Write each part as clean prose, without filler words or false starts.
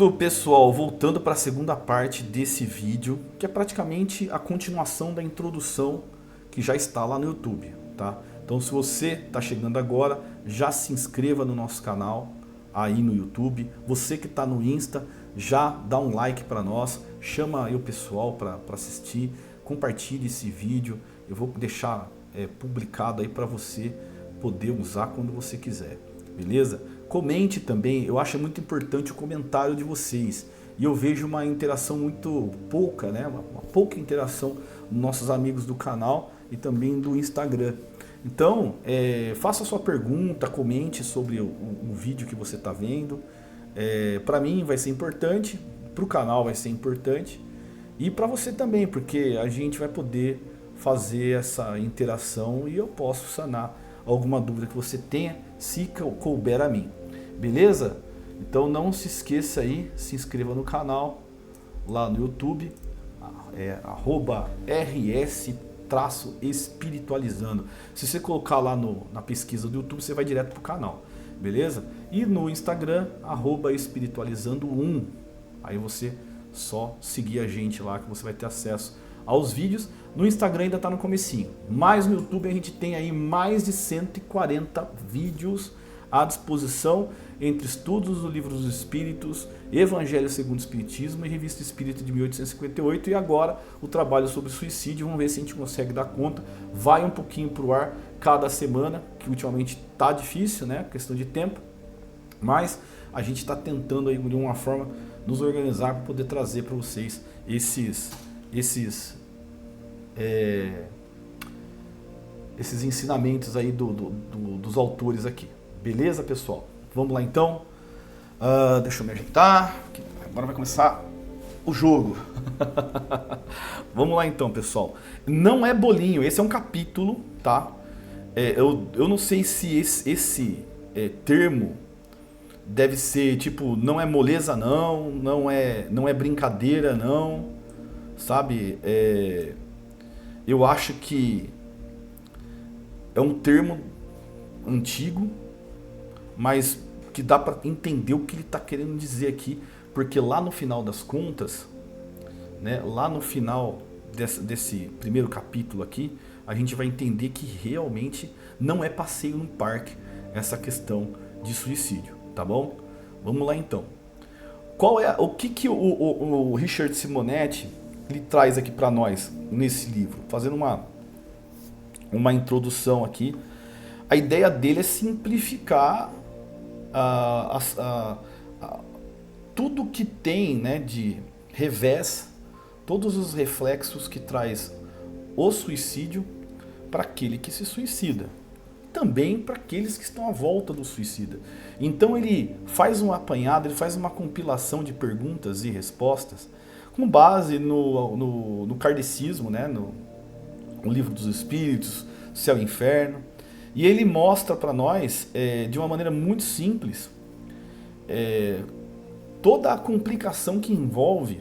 Voltando, pessoal, voltando para a segunda parte desse vídeo, que é praticamente a continuação da introdução que já está lá no YouTube, tá? Então, se você está chegando agora, já se inscreva no nosso canal aí no YouTube. Você que está no Insta, já dá um like para nós, chama aí o pessoal para assistir, compartilhe esse vídeo. Eu vou deixar publicado aí para você poder usar quando você quiser, beleza? Comente também, eu acho muito importante o comentário de vocês. E eu vejo uma interação muito pouca, né? Uma pouca interação dos nossos amigos do canal e também do Instagram. Então, faça a sua pergunta, comente sobre o vídeo que você está vendo. Para mim vai ser importante, para o canal vai ser importante e para você também, porque a gente vai poder fazer essa interação e eu posso sanar alguma dúvida que você tenha, se couber a mim. Beleza? Então não se esqueça aí, se inscreva no canal, lá no YouTube, @rs-espiritualizando. Se você colocar lá na pesquisa do YouTube, você vai direto pro canal, beleza? E no Instagram, @espiritualizando1. Aí você só seguir a gente lá que você vai ter acesso aos vídeos. No Instagram ainda está no comecinho, mas no YouTube a gente tem aí mais de 140 vídeos à disposição, entre estudos do Livro dos Espíritos, Evangelho segundo o Espiritismo e Revista Espírita de 1858 e agora o trabalho sobre suicídio. Vamos ver se a gente consegue dar conta. Vai um pouquinho para o ar cada semana, que ultimamente está difícil, né? Questão de tempo, mas a gente está tentando aí de uma forma nos organizar para poder trazer para vocês esses ensinamentos aí dos autores aqui. Beleza, pessoal? Vamos lá então. Deixa eu me ajeitar. Agora vai começar o jogo. Vamos lá então, pessoal. Não é bolinho, esse é um capítulo, tá? Eu não sei se esse termo deve ser tipo, não é moleza não é brincadeira não, sabe? Eu acho que é um termo antigo, mas que dá para entender o que ele está querendo dizer aqui, porque lá no final das contas, né, lá no final desse primeiro capítulo aqui, a gente vai entender que realmente não é passeio no parque essa questão de suicídio, tá bom? Vamos lá então. O que o Richard Simonetti ele traz aqui para nós nesse livro, fazendo uma introdução aqui. A ideia dele é simplificar tudo que tem, né, de revés, todos os reflexos que traz o suicídio para aquele que se suicida, também para aqueles que estão à volta do suicida. Então ele faz um apanhado, ele faz uma compilação de perguntas e respostas com base no kardecismo, né, no Livro dos Espíritos, Céu e Inferno. E ele mostra para nós, de uma maneira muito simples, toda a complicação que envolve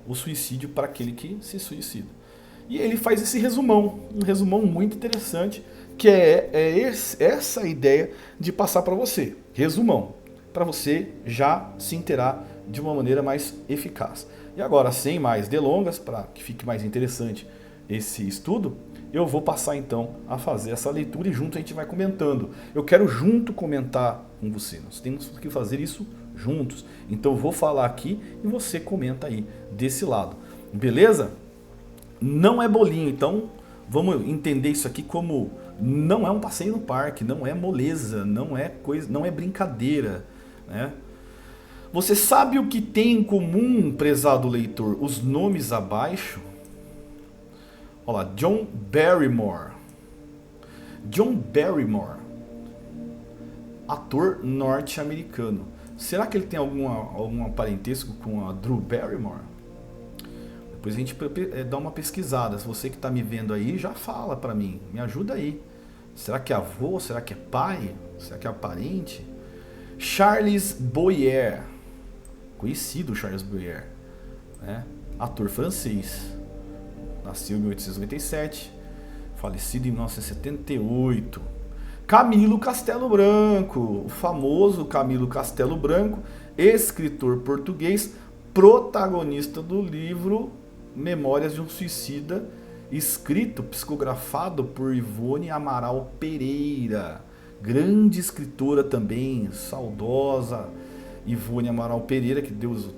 o suicídio para aquele que se suicida. E ele faz esse resumão, um resumão muito interessante, que essa ideia de passar para você. Resumão, para você já se inteirar de uma maneira mais eficaz. E agora, sem mais delongas, para que fique mais interessante esse estudo, eu vou passar então a fazer essa leitura e junto a gente vai comentando. Eu quero junto comentar com você, nós temos que fazer isso juntos. Então eu vou falar aqui e você comenta aí desse lado, beleza? Não é bolinho, então vamos entender isso aqui como não é um passeio no parque, não é moleza, não é brincadeira, né? Você sabe o que tem em comum, prezado leitor, os nomes abaixo? Olha lá, John Barrymore. John Barrymore, ator norte-americano. Será que ele tem algum parentesco com a Drew Barrymore? Depois a gente dá uma pesquisada. Se você que está me vendo aí, já fala para mim. Me ajuda aí. Será que é avô? Será que é pai? Será que é parente? Charles Boyer. Conhecido Charles Boyer, né? Ator francês. Nasceu em 1897, falecido em 1978. Camilo Castelo Branco, o famoso Camilo Castelo Branco, escritor português, protagonista do livro Memórias de um Suicida, escrito, psicografado por Ivone Amaral Pereira, grande escritora também, saudosa Ivone Amaral Pereira, que Deus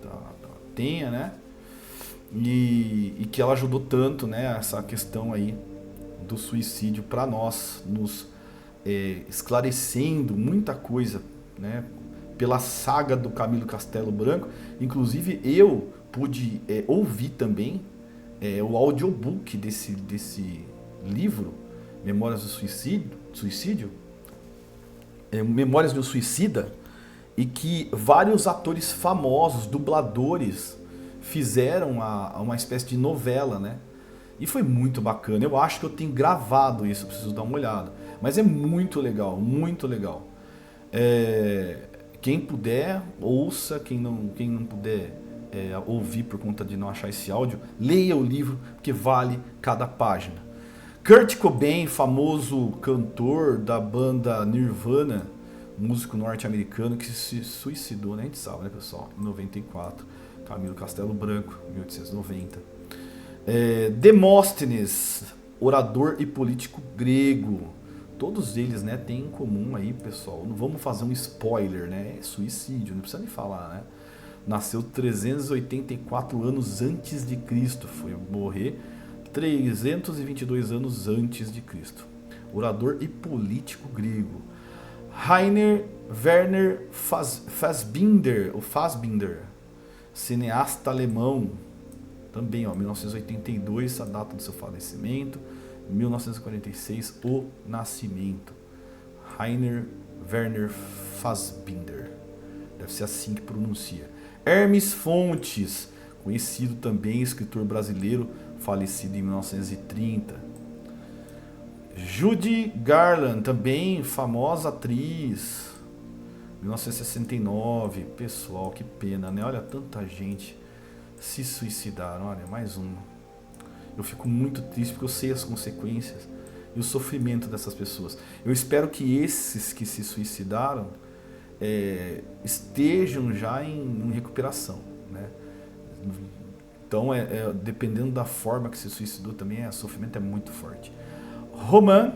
tenha, né? E que ela ajudou tanto, né, essa questão aí do suicídio para nós, nos esclarecendo muita coisa, né, pela saga do Camilo Castelo Branco. Inclusive eu pude ouvir também o audiobook desse livro, Memórias do Suicídio, Memórias de um Suicida, e que vários atores famosos, dubladores, fizeram uma espécie de novela, né? E foi muito bacana. Eu acho que eu tenho gravado isso, preciso dar uma olhada. Mas é muito legal, muito legal. Quem puder, ouça. Quem não puder ouvir por conta de não achar esse áudio, leia o livro, porque vale cada página. Kurt Cobain, famoso cantor da banda Nirvana, músico norte-americano que se suicidou, né? A gente sabe, né, pessoal? Em 94. Camilo Castelo Branco, 1890. Demóstenes, orador e político grego. Todos eles, né, têm em comum aí, pessoal. Não vamos fazer um spoiler, né? É suicídio, não precisa nem falar, né? Nasceu 384 anos antes de Cristo. Foi morrer 322 anos antes de Cristo. Orador e político grego. Rainer Werner Fassbinder, cineasta alemão, também, 1982, a data do seu falecimento, 1946, o nascimento. Rainer Werner Fassbinder, deve ser assim que pronuncia. Hermes Fontes, conhecido também, escritor brasileiro, falecido em 1930. Judy Garland, também famosa atriz, 1969. Pessoal, que pena, né? Olha, tanta gente se suicidaram. Olha, mais uma. Eu fico muito triste porque eu sei as consequências e o sofrimento dessas pessoas. Eu espero que esses que se suicidaram estejam já em recuperação, né? Então, dependendo da forma que se suicidou também, o sofrimento é muito forte. Romain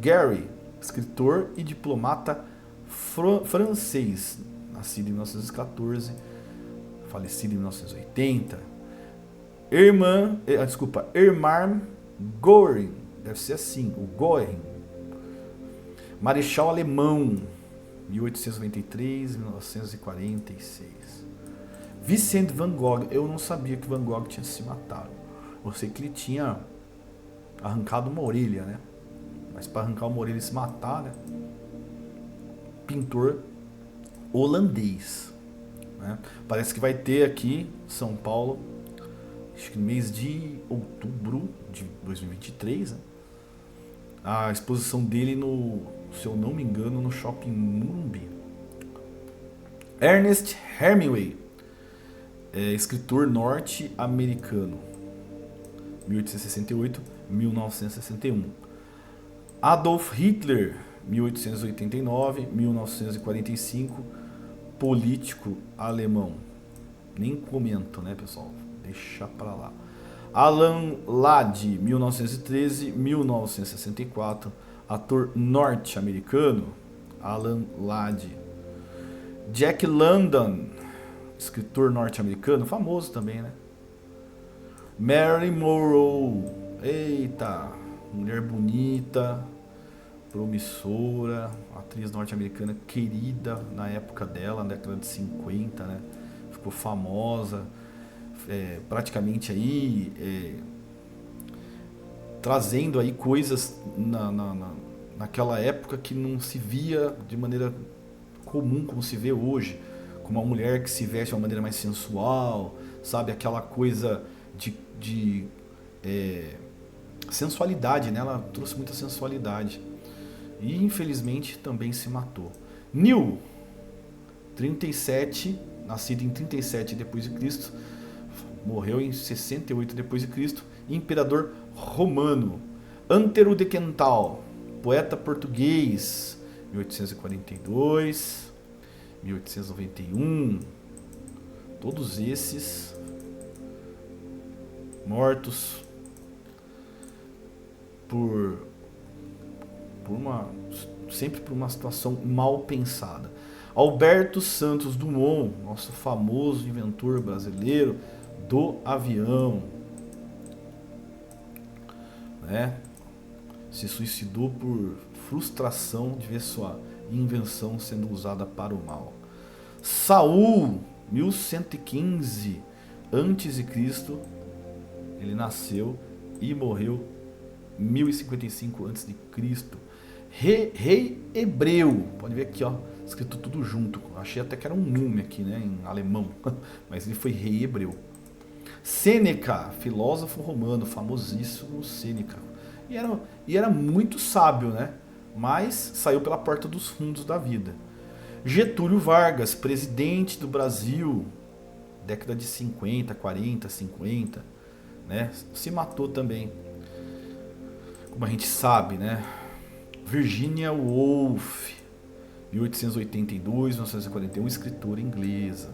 Gary, escritor e diplomata francês, nascido em 1914, falecido em 1980. Hermann Göring, deve ser assim, o Göring, marechal alemão, 1893-1946. Vincent van Gogh, eu não sabia que Van Gogh tinha se matado. Eu sei que ele tinha arrancado uma orelha, né? Mas para arrancar uma orelha e se matar, né? Pintor holandês, né? Parece que vai ter aqui em São Paulo, acho que no mês de outubro de 2023, né? A exposição dele se eu não me engano, no Shopping Morumbi. Ernest Hemingway, escritor norte-americano, 1868-1961. Adolf Hitler, 1889-1945, político alemão. Nem comento, né, pessoal? Deixa pra lá. Alan Ladd, 1913-1964, ator norte-americano. Alan Ladd. Jack London, escritor norte-americano, famoso também, né? Marilyn Monroe, eita, mulher bonita, promissora, atriz norte-americana querida na época dela, na década de 50, né? Ficou famosa, praticamente aí trazendo aí coisas naquela época que não se via de maneira comum como se vê hoje, como uma mulher que se veste de uma maneira mais sensual, sabe, aquela coisa de sensualidade, né? Ela trouxe muita sensualidade e infelizmente também se matou. Neil, 37, nascido em 37 depois de Cristo, morreu em 68 depois de Cristo, imperador romano. Antero de Quental, poeta português, 1842 1891. Todos esses mortos sempre por uma situação mal pensada. Alberto Santos Dumont, nosso famoso inventor brasileiro do avião, né? Se suicidou por frustração de ver sua invenção sendo usada para o mal. Saul, 1115 a.C., ele nasceu e morreu 1055 a.C. Rei hebreu, pode ver aqui, ó, escrito tudo junto. Achei até que era um nome aqui, né, em alemão, mas ele foi rei hebreu. Sêneca, filósofo romano, famosíssimo Sêneca. E era muito sábio, né? Mas saiu pela porta dos fundos da vida. Getúlio Vargas, presidente do Brasil, década de 50, 40, 50, né? Se matou também, como a gente sabe, né? Virginia Woolf, 1882, 1941, escritora inglesa.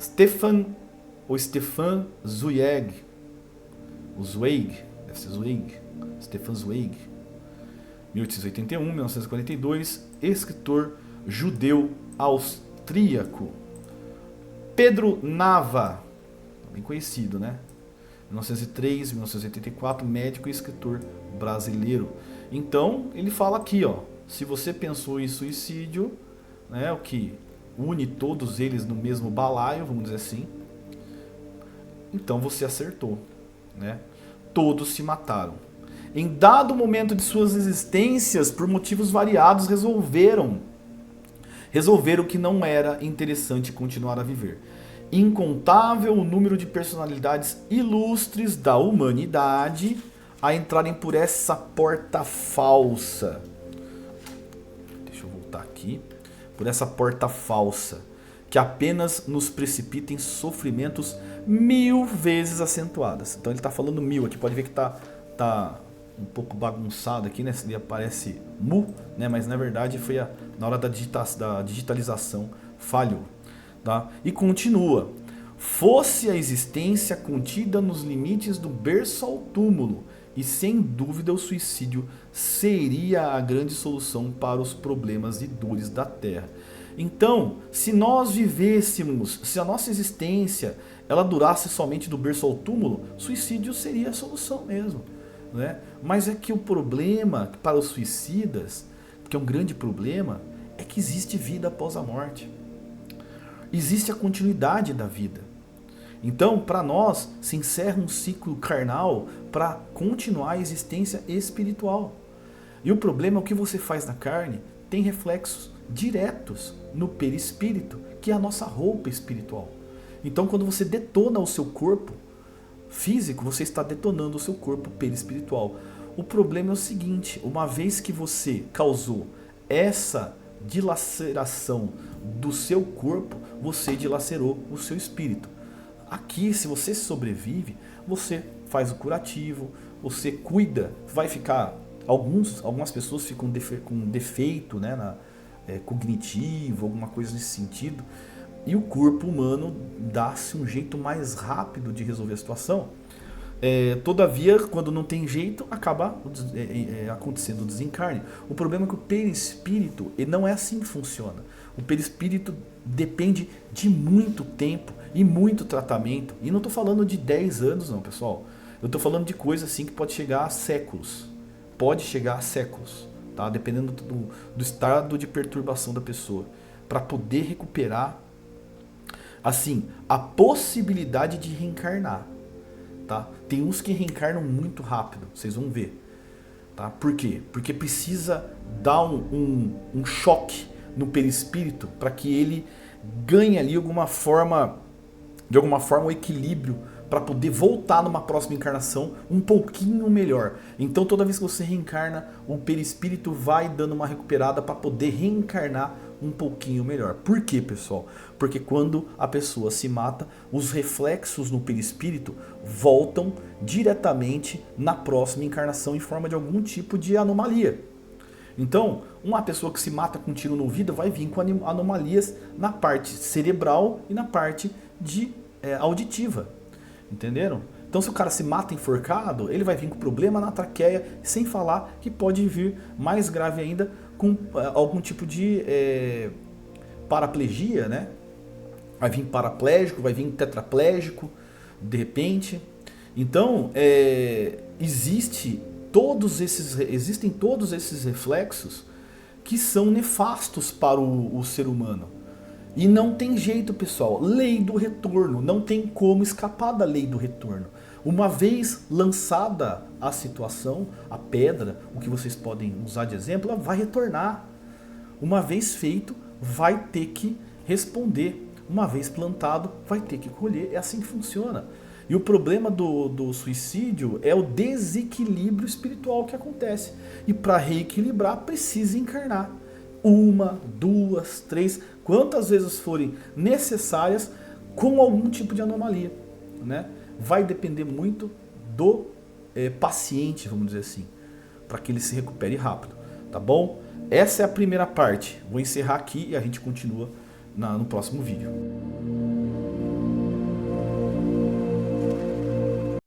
Stefan Zweig, deve ser Zweig, Stefan Zweig, 1881, 1942, escritor judeu austríaco. Pedro Nava, bem conhecido, né? 1903, 1984, médico e escritor brasileiro. Então, ele fala aqui, ó, se você pensou em suicídio, né, o que une todos eles no mesmo balaio, vamos dizer assim, então você acertou, né? Todos se mataram. Em dado momento de suas existências, por motivos variados, resolveram que não era interessante continuar a viver. Incontável o número de personalidades ilustres da humanidade a entrarem por essa porta falsa. Deixa eu voltar aqui. Por essa porta falsa, que apenas nos precipita em sofrimentos 1000 vezes acentuadas. Então ele está falando 1000 aqui, pode ver que tá um pouco bagunçado aqui, né? Ele aparece mu, né? Mas na verdade foi na hora da digitalização falhou, tá? E continua: fosse a existência contida nos limites do berço ao túmulo, e sem dúvida o suicídio seria a grande solução para os problemas e dores da Terra. Então, se nós vivêssemos, se a nossa existência ela durasse somente do berço ao túmulo, suicídio seria a solução mesmo, né? Mas é que o problema para os suicidas, que é um grande problema, é que existe vida após a morte. Existe a continuidade da vida. Então, para nós, se encerra um ciclo carnal para continuar a existência espiritual. E o problema é o que você faz na carne tem reflexos diretos no perispírito, que é a nossa roupa espiritual. Então, quando você detona o seu corpo físico, você está detonando o seu corpo perispiritual. O problema é o seguinte: uma vez que você causou essa dilaceração do seu corpo, você dilacerou o seu espírito. Aqui, se você sobrevive, você faz o curativo, você cuida, vai ficar... Algumas pessoas ficam com defeito, né, cognitivo, alguma coisa nesse sentido, e o corpo humano dá-se um jeito mais rápido de resolver a situação. Todavia, quando não tem jeito, acaba acontecendo o desencarne. O problema é que o perispírito não é assim que funciona. O perispírito depende de muito tempo e muito tratamento. E não estou falando de 10 anos não, pessoal. Eu estou falando de coisa assim que pode chegar a séculos. Pode chegar a séculos, tá? Dependendo do estado de perturbação da pessoa. Para poder recuperar, assim, a possibilidade de reencarnar. Tá? Tem uns que reencarnam muito rápido, vocês vão ver. Tá? Por quê? Porque precisa dar um choque no perispírito para que ele ganhe ali de alguma forma o equilíbrio para poder voltar numa próxima encarnação um pouquinho melhor. Então toda vez que você reencarna, o perispírito vai dando uma recuperada para poder reencarnar um pouquinho melhor. Por quê, pessoal? Porque quando a pessoa se mata, os reflexos no perispírito voltam diretamente na próxima encarnação em forma de algum tipo de anomalia. Então, uma pessoa que se mata com um tiro no ouvido vai vir com anomalias na parte cerebral e na parte auditiva. Entenderam? Então, se o cara se mata enforcado, ele vai vir com problema na traqueia, sem falar que pode vir mais grave ainda com algum tipo de paraplegia, né? Vai vir paraplégico, vai vir tetraplégico, de repente. Então, existem todos esses reflexos que são nefastos para o ser humano. E não tem jeito, pessoal. Lei do retorno. Não tem como escapar da lei do retorno. Uma vez lançada a situação, a pedra, o que vocês podem usar de exemplo, ela vai retornar. Uma vez feito, vai ter que responder. Uma vez plantado, vai ter que colher. É assim que funciona. E o problema do suicídio é o desequilíbrio espiritual que acontece. E para reequilibrar, precisa encarnar. 1, 2, 3, quantas vezes forem necessárias, com algum tipo de anomalia, né? Vai depender muito do paciente, vamos dizer assim, para que ele se recupere rápido, tá bom? Essa é a primeira parte. Vou encerrar aqui e a gente continua no próximo vídeo.